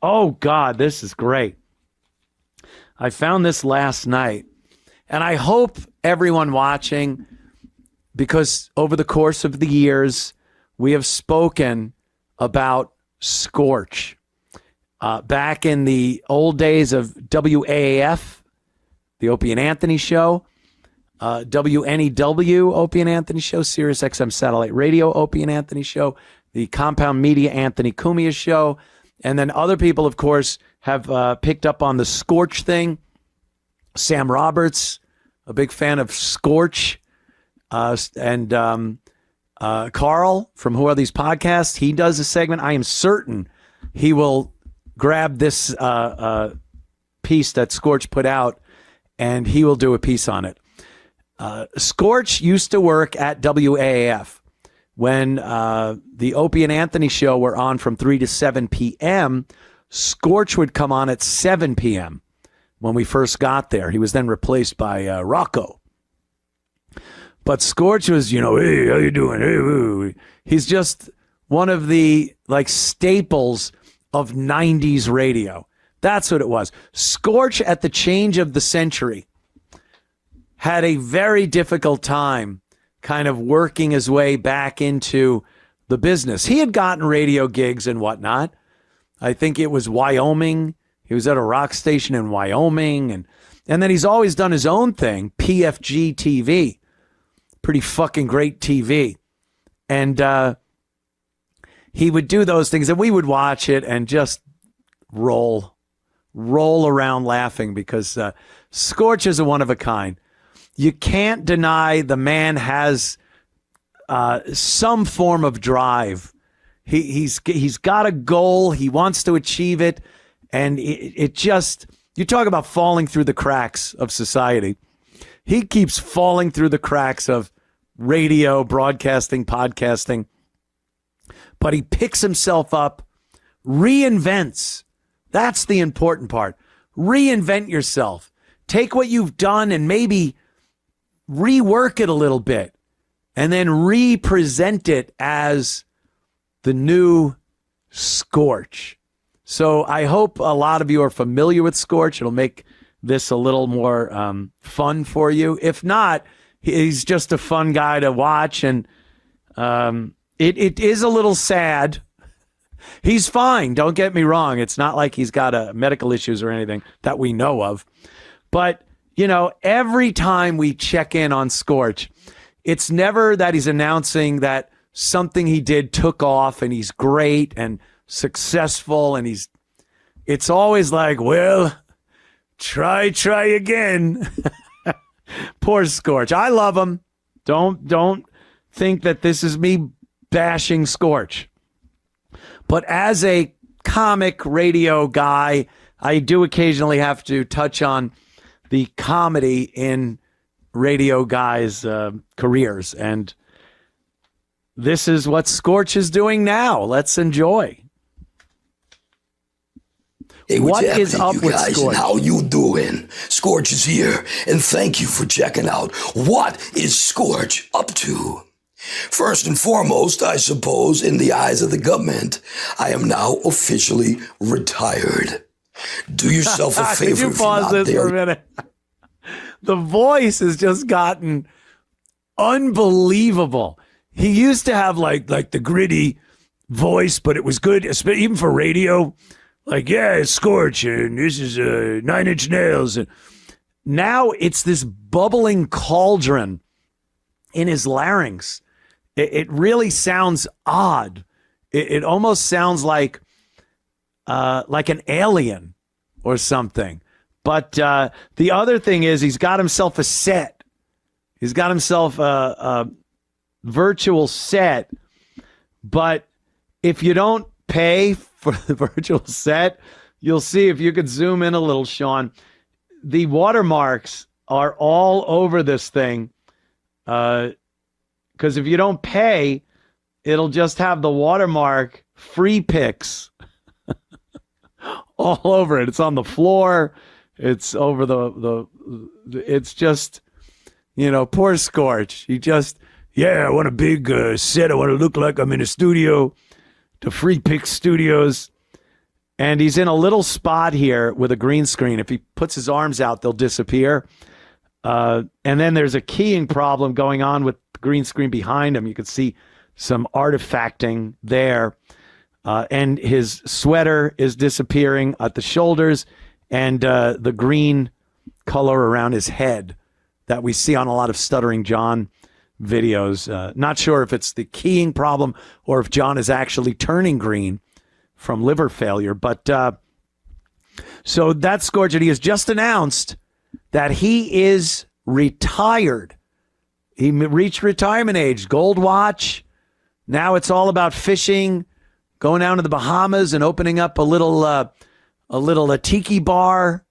Oh, God, this is great. I found this last night, and I hope everyone watching, because over the course of the years, we have spoken about Scorch. Back in the old days of WAAF, the Opie and Anthony Show, WNEW, Opie and Anthony Show, Sirius XM Satellite Radio, Opie and Anthony Show, the Compound Media Anthony Cumia Show, and then other people, of course, have picked up on the Scorch thing. Sam Roberts, a big fan of Scorch, and Carl from Who Are These Podcasts, he does a segment. I am certain he will grab this piece that Scorch put out, and he will do a piece on it. Scorch used to work at WAAF. When the Opie and Anthony Show were on from 3 to 7 p.m., Scorch would come on at 7 p.m. when we first got there. He was then replaced by Rocco. But Scorch was, hey, how you doing? Hey, he's just one of the staples of 90s radio. That's what it was. Scorch at the change of the century had a very difficult time kind of working his way back into the business. He had gotten radio gigs and whatnot. I think it was Wyoming. He was at a rock station in Wyoming. And then he's always done his own thing, PFG TV. Pretty fucking great TV. And he would do those things, and we would watch it and just roll around laughing because Scorch is a one of a kind. You can't deny the man has some form of drive. He's got a goal. He wants to achieve it. And it just, you talk about falling through the cracks of society. He keeps falling through the cracks of radio, broadcasting, podcasting. But he picks himself up, reinvents. That's the important part. Reinvent yourself. Take what you've done and maybe rework it a little bit and then represent it as the new Scorch. So I hope a lot of you are familiar with Scorch. It'll make this a little more fun for you. If not, he's just a fun guy to watch, and it is a little sad. He's fine, don't get me wrong. It's not like he's got medical issues or anything that we know of. But every time we check in on Scorch, it's never that he's announcing that something he did took off and he's great and successful, and it's always like, well, try again. Poor Scorch. I love him. Don't think that this is me bashing Scorch. But as a comic radio guy, I do occasionally have to touch on the comedy in radio guys' careers. And this is what Scorch is doing now. Let's enjoy. Hey, what is up you with guys, Scorch? And how you doing? Scorch is here, and thank you for checking out. What is Scorch up to? First and foremost, I suppose, in the eyes of the government, I am now officially retired. Do yourself a favor. Could you pause this for a minute? The voice has just gotten unbelievable. He used to have like the gritty voice, but it was good, even for radio. Like, yeah, it's Scorch, and this is 9 Inch Nails. And now it's this bubbling cauldron in his larynx. It really sounds odd. It almost sounds like an alien or something. But the other thing is he's got himself a set. He's got himself a virtual set. But if you don't pay for the virtual set, you'll see, if you could zoom in a little, Sean, the watermarks are all over this thing. Because if you don't pay, it'll just have the watermark free pics all over it. It's on the floor. It's over it's just, poor Scorch. He just, I want a big set. I want to look like I'm in a studio, the Free Pick Studios. And he's in a little spot here with a green screen. If he puts his arms out, they'll disappear. And then there's a keying problem going on with the green screen behind him. You can see some artifacting there. And his sweater is disappearing at the shoulders, and the green color around his head that we see on a lot of Stuttering John videos. Not sure if it's the keying problem or if John is actually turning green from liver failure. But so that's Scorch. And he has just announced that he is retired. He reached retirement age, gold watch. Now it's all about fishing, going down to the Bahamas and opening up a little tiki bar,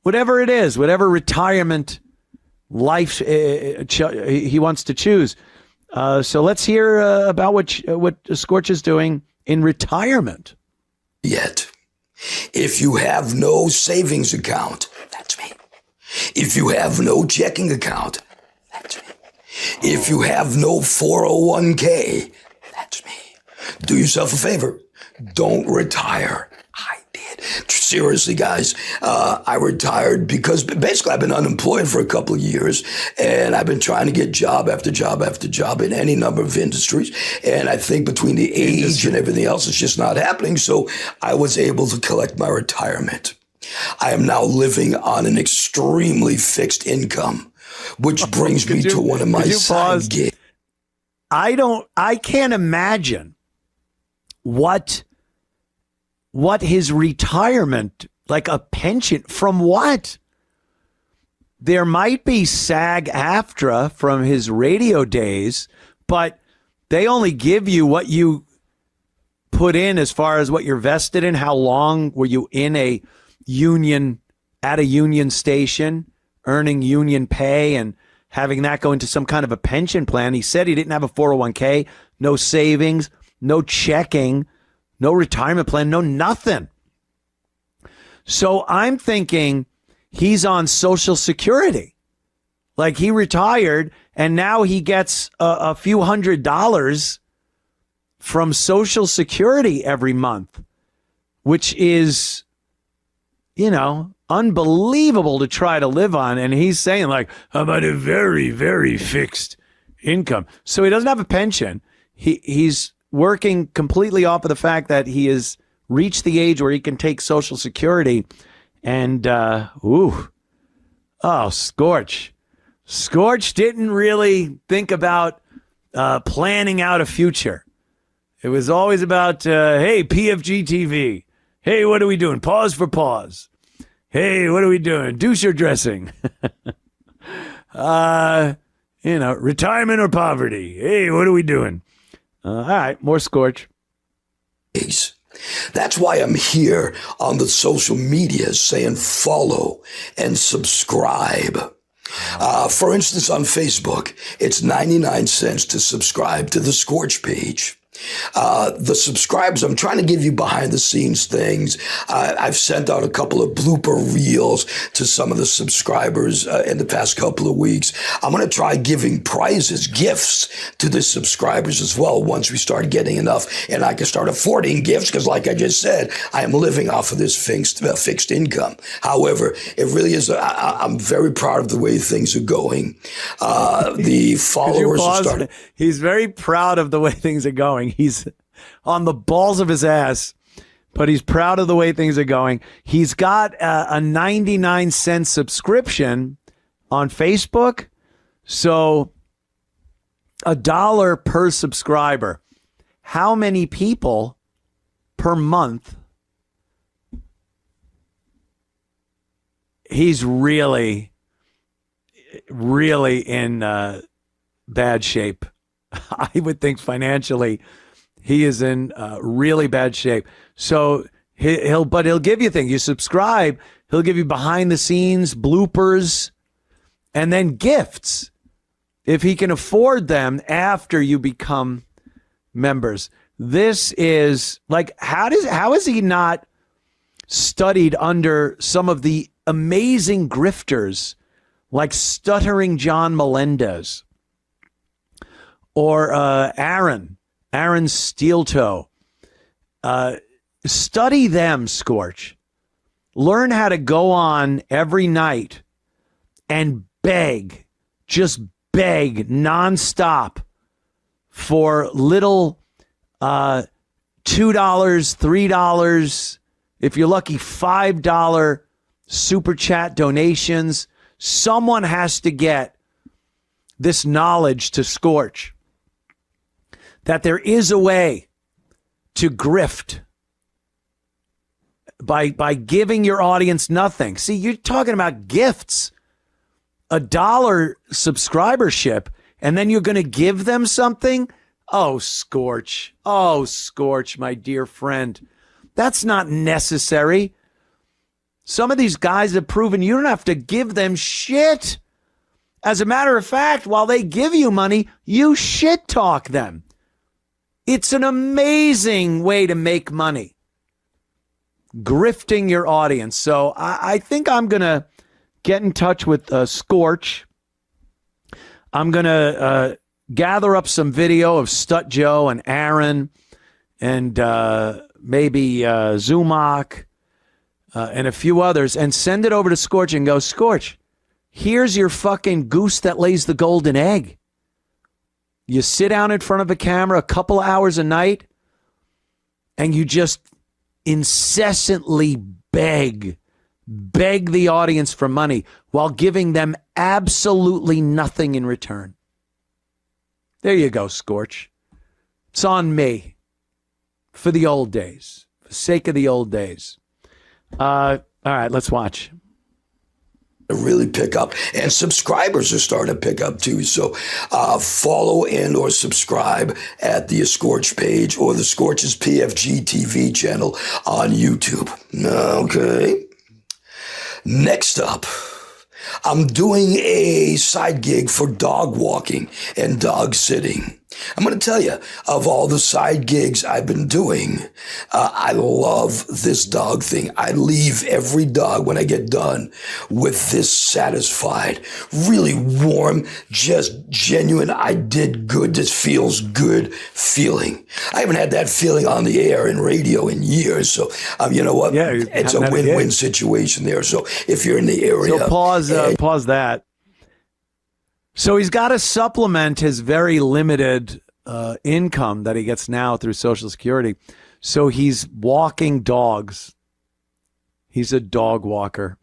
whatever it is, whatever retirement life he wants to choose. So let's hear about what Scorch is doing in retirement. Yet, if you have no savings account, that's me. If you have no checking account, that's me. If you have no 401k, that's me. Do yourself a favor. Don't retire. I did. Seriously, guys, I retired because basically I've been unemployed for a couple of years, and I've been trying to get job after job after job in any number of industries. And I think between the age and everything else, it's just not happening. So I was able to collect my retirement. I am now living on an extremely fixed income, which brings me to one of my side gigs. I can't imagine what his retirement, like a pension from what? There might be SAG-AFTRA from his radio days, but they only give you what you put in as far as what you're vested in. How long were you in a union, at a union station, earning union pay and having that go into some kind of a pension plan? He said he didn't have a 401k, no savings, no checking, no retirement plan, no nothing. So I'm thinking he's on Social Security. Like he retired and now he gets a few $100s from Social Security every month, which is, unbelievable to try to live on. And he's saying like, I'm at a very, very fixed income. So he doesn't have a pension. He's working completely off of the fact that he has reached the age where he can take Social Security. And, Scorch. Scorch didn't really think about planning out a future. It was always about, hey, PFG TV. Hey, what are we doing? Pause for pause. Hey, what are we doing? Douche or dressing? Retirement or poverty? Hey, what are we doing? All right, more Scorch. That's why I'm here on the social media saying follow and subscribe. For instance, on Facebook, it's 99 cents to subscribe to the Scorch page. The subscribers, I'm trying to give you behind the scenes things. I've sent out a couple of blooper reels to some of the subscribers in the past couple of weeks. I'm going to try giving prizes, gifts to the subscribers as well once we start getting enough and I can start affording gifts because like I just said, I am living off of this fixed income. However, it really is, I'm very proud of the way things are going. The followers are starting. He's very proud of the way things are going. He's on the balls of his ass, but he's proud of the way things are going. He's got a 99-cent subscription on Facebook. So $1 per subscriber. How many people per month? He's really, really in bad shape. I would think financially he is in really bad shape. So he'll give you things. You subscribe, he'll give you behind the scenes bloopers and then gifts if he can afford them after you become members. This is like, how is he not studied under some of the amazing grifters like Stuttering John Melendez? Or Aaron Steeltoe. study them, Scorch. Learn how to go on every night and beg, just beg nonstop for little $2, $3, if you're lucky, $5 super chat donations. Someone has to get this knowledge to Scorch that there is a way to grift by giving your audience nothing. See, you're talking about gifts, $1 subscribership, and then you're going to give them something? Oh, Scorch, my dear friend. That's not necessary. Some of these guys have proven you don't have to give them shit. As a matter of fact, while they give you money, you shit talk them. It's an amazing way to make money. Grifting your audience. So I think I'm going to get in touch with Scorch. I'm going to gather up some video of Stut Joe and Aaron and maybe Zumock and a few others and send it over to Scorch and go, Scorch, here's your fucking goose that lays the golden egg. You sit down in front of a camera a couple hours a night and you just incessantly beg the audience for money while giving them absolutely nothing in return. There you go, Scorch. It's on me for the old days, for the sake of the old days. All right, let's watch. Really pick up, and subscribers are starting to pick up too. So follow and or subscribe at the Scorch page or the Scorch's PFG TV channel on YouTube. Okay. Next up, I'm doing a side gig for dog walking and dog sitting. I'm going to tell you, of all the side gigs I've been doing, I love this dog thing. I leave every dog when I get done with this satisfied, really warm, just genuine, I did good, this feels good feeling. I haven't had that feeling on the air in radio in years. So, you know what? Yeah, it's a win-win situation there. So if you're in the area. So pause that. So he's got to supplement his very limited income that he gets now through Social Security. So he's walking dogs. He's a dog walker.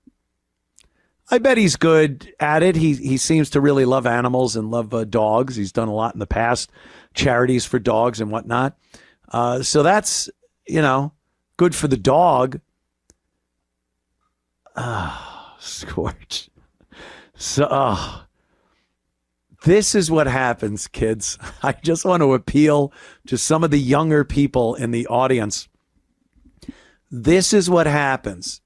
I bet he's good at it. He seems to really love animals and love dogs. He's done a lot in the past, charities for dogs and whatnot. So that's, good for the dog. Scorch. So, this is what happens, kids. I just want to appeal to some of the younger people in the audience. This is what happens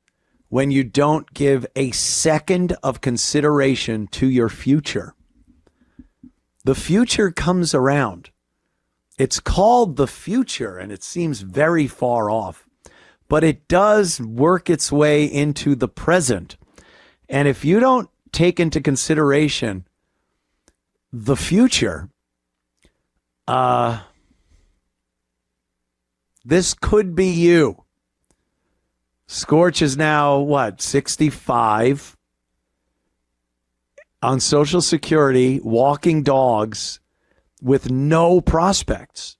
when you don't give a second of consideration to your future. The future comes around. It's called the future, and it seems very far off, but it does work its way into the present. And if you don't take into consideration the future, this could be you. Scorch is now, 65, on Social Security, walking dogs with no prospects.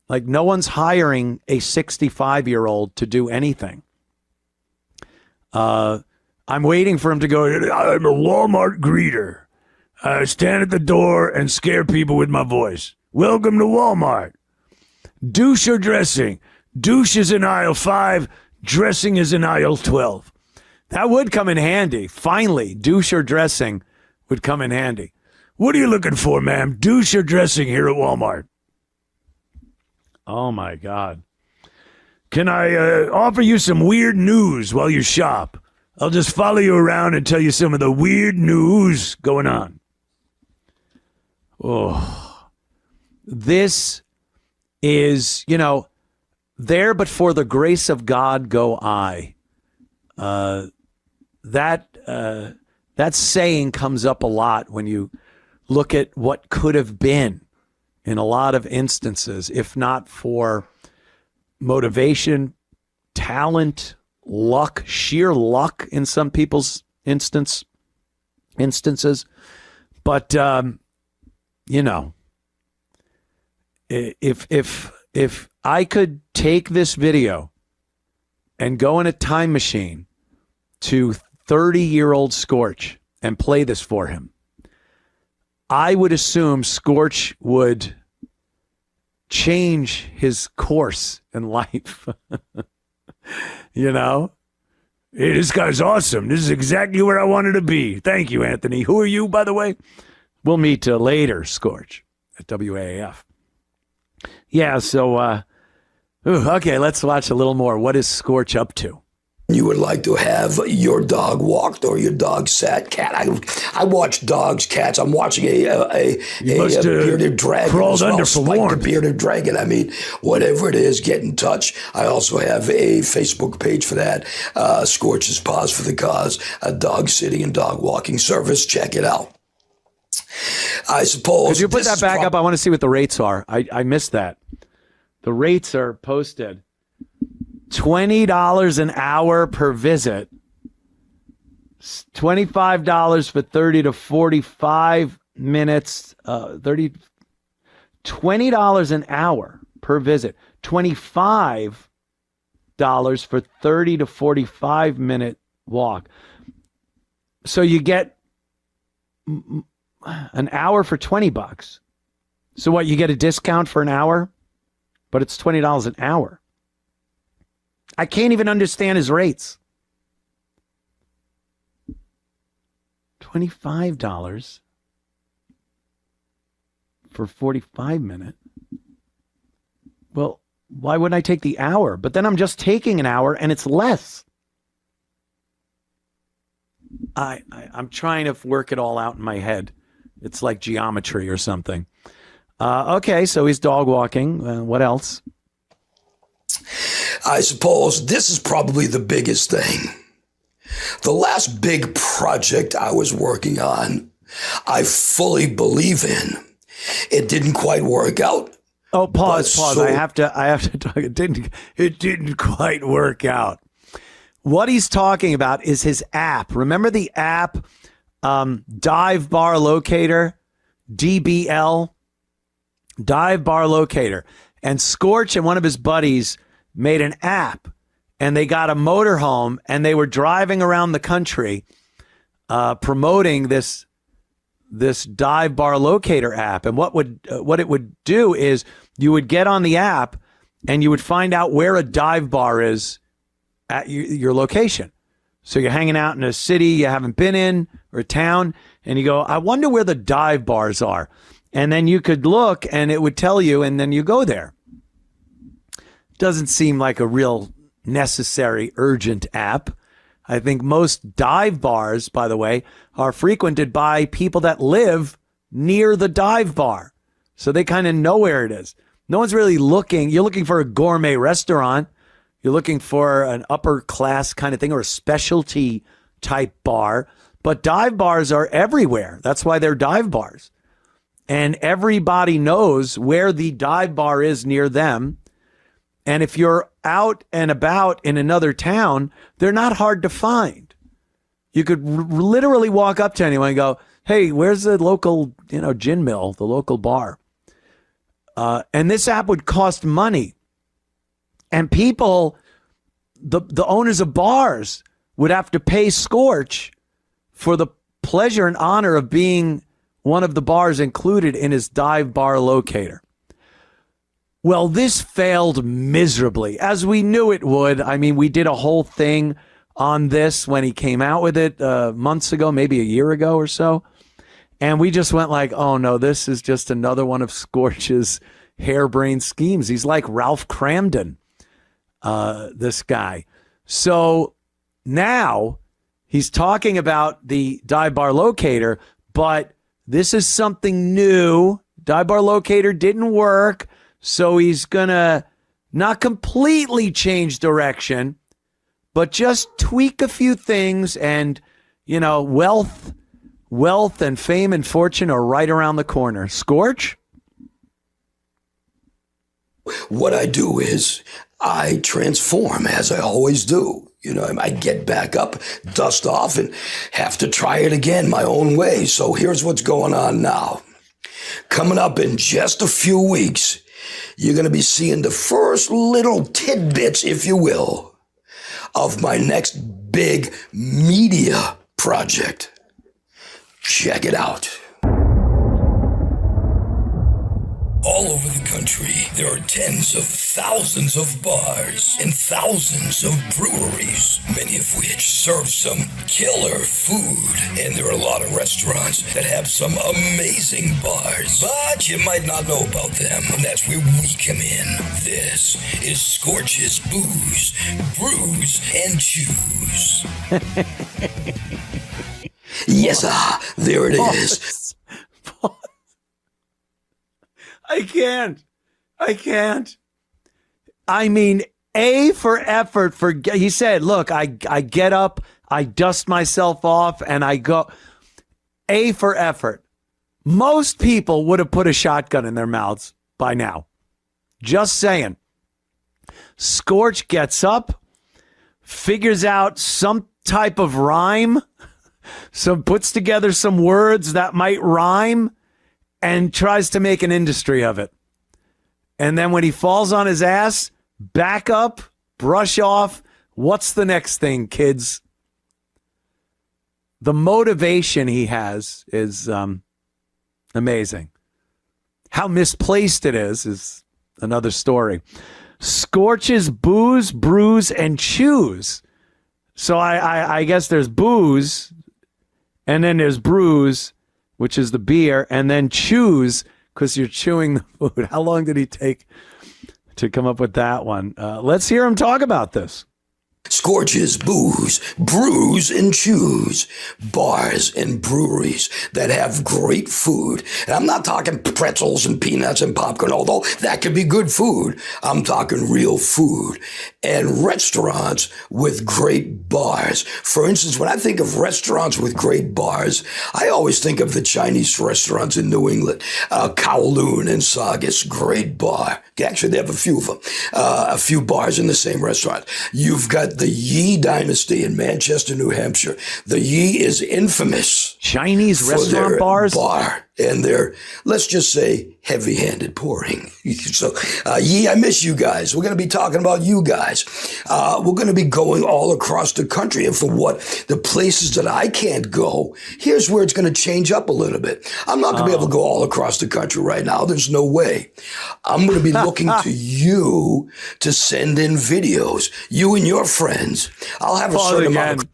Like, no one's hiring a 65-year-old to do anything. I'm waiting for him to go, I'm a Walmart greeter. I stand at the door and scare people with my voice. Welcome to Walmart. Douche or dressing? Douche is in aisle 5. Dressing is in aisle 12. That would come in handy. Finally, douche or dressing would come in handy. What are you looking for, ma'am? Douche or dressing here at Walmart? Oh, my God. Can I offer you some weird news while you shop? I'll just follow you around and tell you some of the weird news going on. Oh, this is, there but for the grace of God go I. That saying comes up a lot when you look at what could have been in a lot of instances, if not for motivation, talent, luck, sheer luck in some people's instances. But, you know, if I could take this video and go in a time machine to 30-year-old Scorch and play this for him, I would assume Scorch would change his course in life. You know? Hey, this guy's awesome. This is exactly where I wanted to be. Thank you, Anthony. Who are you, by the way? We'll meet later, Scorch, at WAAF. Yeah, so, okay, let's watch a little more. What is Scorch up to? You would like to have your dog walked or your dog sat. Cat. I watch dogs, cats. I'm watching a bearded dragon. Crawled under for Spike the warmth. bearded dragon. I mean, whatever it is, get in touch. I also have a Facebook page for that. Scorch's Paws for the Cause, a dog sitting and dog walking service. Check it out. I suppose. Could you put that back up? I want to see what the rates are. I missed that. The rates are posted. $20 an hour per visit. $25 for 30 to 45 minutes. $20 an hour per visit. $25 for 30 to 45 minute walk. So you get an hour for $20. So what, you get a discount for an hour, but it's $20 an hour. I can't even understand his rates. $25 for 45 minutes. Well, why wouldn't I take the hour? But then I'm just taking an hour and it's less. I'm trying to work it all out in my head. It's like geometry or something. Okay, so he's dog walking. What else? I suppose this is probably the biggest thing. The last big project I was working on, I fully believe in. It didn't quite work out. Oh, pause. I have to talk. It didn't quite work out. What he's talking about is his app. Remember the app, Dive Bar Locator, DBL, Dive Bar Locator. And Scorch and one of his buddies made an app, and they got a motorhome, and they were driving around the country promoting this Dive Bar Locator app. And what it would do is you would get on the app and you would find out where a dive bar is at your location. So you're hanging out in a city you haven't been in or a town, and you go, I wonder where the dive bars are. And then you could look and it would tell you, and then you go there. Doesn't seem like a real necessary, urgent app. I think most dive bars, by the way, are frequented by people that live near the dive bar. So they kind of know where it is. No one's really looking. You're looking for a gourmet restaurant. You're looking for an upper class kind of thing or a specialty type bar. But dive bars are everywhere. That's why they're dive bars. And everybody knows where the dive bar is near them. And if you're out and about in another town, they're not hard to find. You could literally walk up to anyone and go, hey, where's the local, gin mill, the local bar? And this app would cost money. And people, the owners of bars would have to pay Scorch for the pleasure and honor of being one of the bars included in his Dive Bar Locator. Well, this failed miserably, as we knew it would. I mean, we did a whole thing on this when he came out with it months ago, maybe a year ago or so. And we just went like, oh, no, this is just another one of Scorch's harebrained schemes. He's like Ralph Cramden, this guy. So now he's talking about the Dive Bar Locator, but this is something new. Dive Bar Locator didn't work. So he's going to not completely change direction, but just tweak a few things. And, wealth and fame and fortune are right around the corner. Scorch? What I do is I transform as I always do. I get back up, dust off, and have to try it again my own way. So here's what's going on now. Coming up in just a few weeks, you're going to be seeing the first little tidbits, if you will, of my next big media project. Check it out. All over the country, there are tens of thousands of bars and thousands of breweries, many of which serve some killer food. And there are a lot of restaurants that have some amazing bars, but you might not know about them. And that's where we come in. This is Scorch's Booze, Brews, and Chews. Yes, there it is. I can't. I mean, A for effort. He said, look, I get up, I dust myself off, and I go. A for effort. Most people would have put a shotgun in their mouths by now. Just saying. Scorch gets up, figures out some type of rhyme, puts together some words that might rhyme, and tries to make an industry of it. And then when he falls on his ass, back up, brush off. What's the next thing, kids? The motivation he has is amazing. How misplaced it is another story. Scorch's Booze, Brews, and Chews. So I guess there's booze, and then there's brews, which is the beer, and then chews, because you're chewing the food. How long did he take to come up with that one? Let's hear him talk about this. Scorch's Booze, Brews, and Chews. Bars and breweries that have great food. And I'm not talking pretzels and peanuts and popcorn, although that could be good food. I'm talking real food. And restaurants with great bars. For instance, when I think of restaurants with great bars, I always think of the Chinese restaurants in New England. Kowloon and Saugus, great bar. Actually, they have a few of them. A few bars in the same restaurant. You've got the Yi dynasty in Manchester, New Hampshire. The Yi is infamous. Chinese restaurant bars? Bar. And they're, let's just say, heavy-handed pouring. So, Yi, I miss you guys. We're going to be talking about you guys. We're going to be going all across the country. And for the places that I can't go, here's where it's going to change up a little bit. I'm not going to be able to go all across the country right now. There's no way. I'm going to be looking to you to send in videos. You and your friends. I'll have a certain amount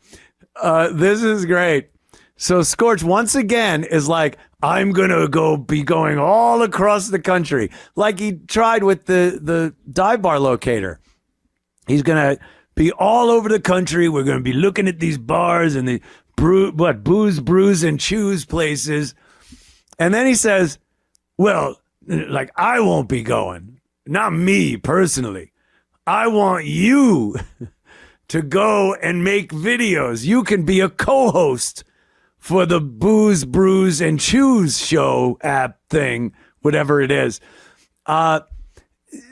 of... This is great. So Scorch, once again, is like, I'm going to be going all across the country. Like he tried with the dive bar locator. He's going to be all over the country. We're going to be looking at these bars and the booze, brews, and chews places. And then he says, well, like, I won't be going. Not me personally. I want you to go and make videos. You can be a co-host for the Booze, Brews, and Chews show app thing, whatever it is.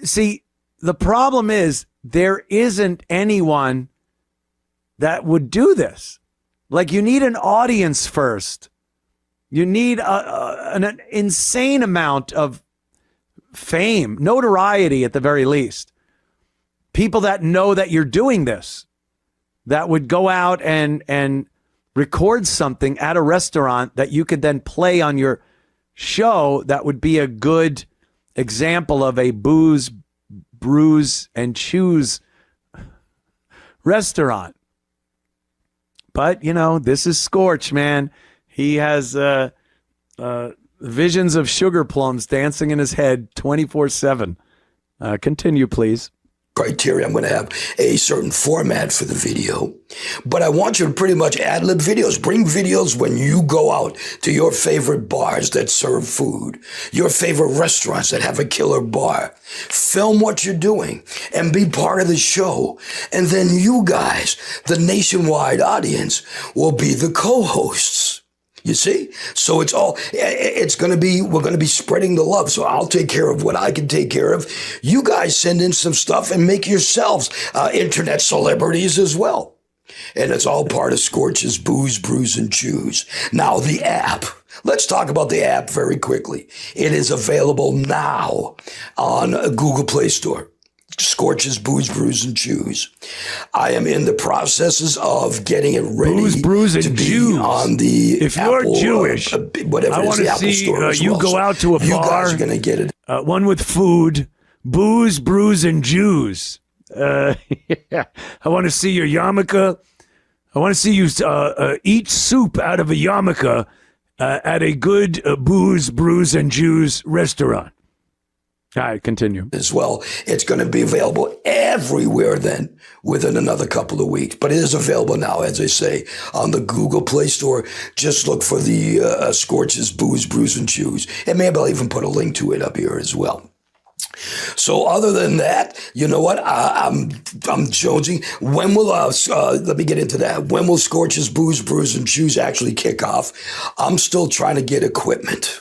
See, the problem is there isn't anyone that would do this. Like, you need an audience first. You need an insane amount of fame, notoriety at the very least. People that know that you're doing this, that would go out and record something at a restaurant that you could then play on your show. That would be a good example of a Booze, Brews, and Chews restaurant. But, you know, this is Scorch, man. He has visions of sugar plums dancing in his head 24/7. Continue, please. Criteria. I'm going to have a certain format for the video, but I want you to pretty much ad-lib videos. Bring videos when you go out to your favorite bars that serve food, your favorite restaurants that have a killer bar. Film what you're doing and be part of the show. And then you guys, the nationwide audience, will be the co-hosts. You see? So it's going to be, we're going to be spreading the love. So I'll take care of what I can take care of. You guys send in some stuff and make yourselves internet celebrities as well. And it's all part of Scorch's Booze, Brews, and Chews. Now, the app. Let's talk about the app very quickly. It is available now on Google Play Store. Scorch's Booze, Brews, and Chews. I am in the processes of getting it ready. Booze, Brews, and to be Chews. on the if Apple, you're Jewish, whatever I it is, want the to Apple see Store as you well. go out to a you bar. You guys are going to get it. One with food, booze, brews, and Jews. Yeah. I want to see your yarmulke. I want to see you eat soup out of a yarmulke at a good booze, brews, and Jews restaurant. All right, continue. As well, it's going to be available everywhere then within another couple of weeks. But it is available now, as I say, on the Google Play Store. Just look for the Scorch's Booze, Brews, and Chews. And maybe I'll even put a link to it up here as well. So other than that, you know what? I'm jonesing. When will let me get into that. When will Scorch's Booze, Brews, and Chews actually kick off? I'm still trying to get equipment.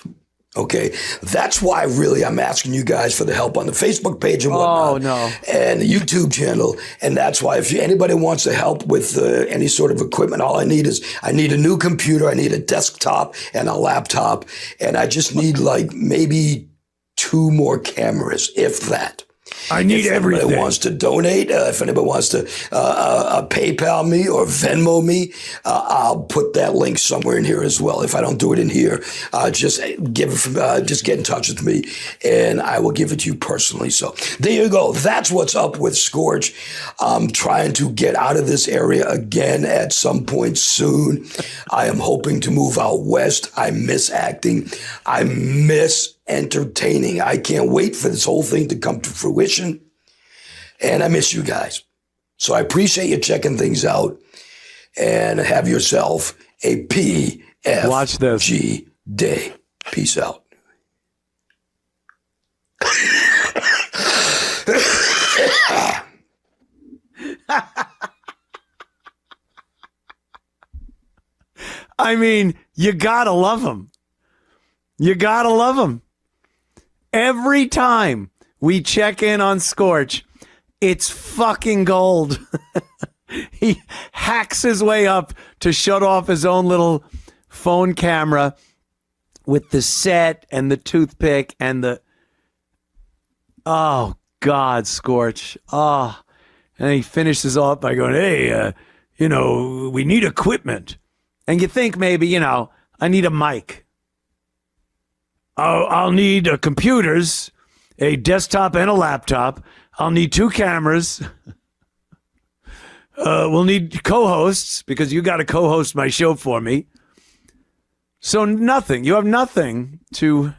Okay, that's why really I'm asking you guys for the help on the Facebook page and whatnot. Oh, no. And the YouTube channel. And that's why if anybody wants to help with any sort of equipment, all I need is I need a new computer, I need a desktop and a laptop, and I just need like maybe 2 more cameras, if that. I need everything. If anybody wants to donate, if anybody wants to PayPal me or Venmo me, I'll put that link somewhere in here as well. If I don't do it in here, just get in touch with me, and I will give it to you personally. So there you go. That's what's up with Scorch. I'm trying to get out of this area again at some point soon. I am hoping to move out west. I miss acting. I miss entertaining. I can't wait for this whole thing to come to fruition. And I miss you guys. So I appreciate you checking things out, and have yourself a Watch this. PFG day. Peace out. I mean, you gotta love him. You gotta love him. Every time we check in on Scorch, it's fucking gold. He hacks his way up to shut off his own little phone camera with the set and the toothpick and the... Oh, God, Scorch. Oh. And he finishes off by going, hey, we need equipment. And you think maybe, I need a mic. I'll need computers, a desktop and a laptop. I'll need 2 cameras. We'll need co-hosts because you got to co-host my show for me. So nothing. You have nothing to...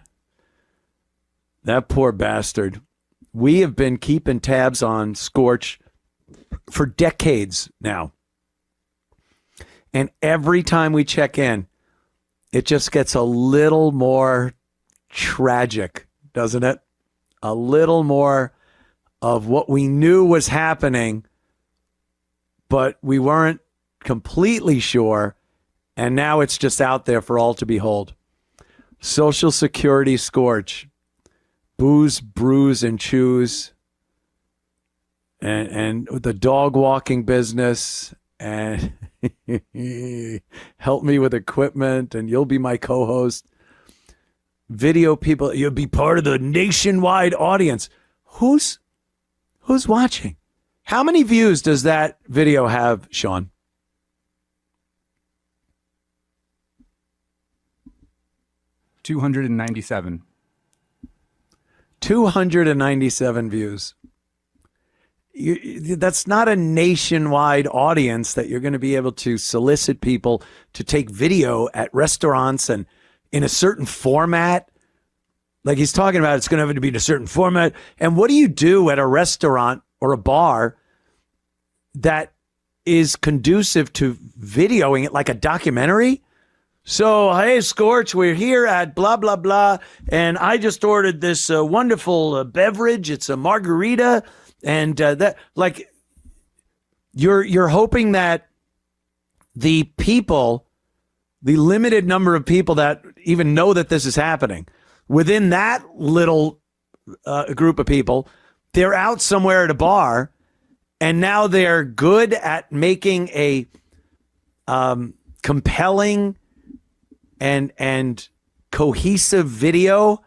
That poor bastard. We have been keeping tabs on Scorch for decades now. And every time we check in, it just gets a little more tragic, doesn't it? A little more of what we knew was happening, but we weren't completely sure, and now it's just out there for all to behold. Social Security Scorch, Booze, Brews, and Chews, and the dog walking business, and help me with equipment, and you'll be my co-host. Video people, you'll be part of the nationwide audience. Who's watching? How many views does that video have, Sean? $297. 297 views. That's not a nationwide audience that you're going to be able to solicit people to take video at restaurants and in a certain format. Like he's talking about, it's going to have to be in a certain format. And what do you do at a restaurant or a bar that is conducive to videoing it like a documentary? So, hey, Scorch, we're here at blah, blah, blah, and I just ordered this wonderful beverage. It's a margarita, and that, like, you're hoping that the people the limited number of people that even know that this is happening, within that little group of people, they're out somewhere at a bar, and now they're good at making a compelling and cohesive video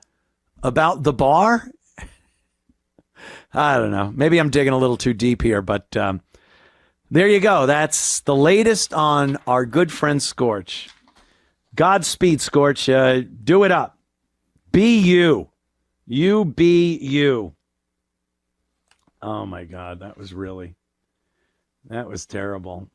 about the bar. I don't know. Maybe I'm digging a little too deep here, but there you go. That's the latest on our good friend Scorch. Godspeed, Scorch. Do it up. Be you. You be you. Oh, my God. That was terrible.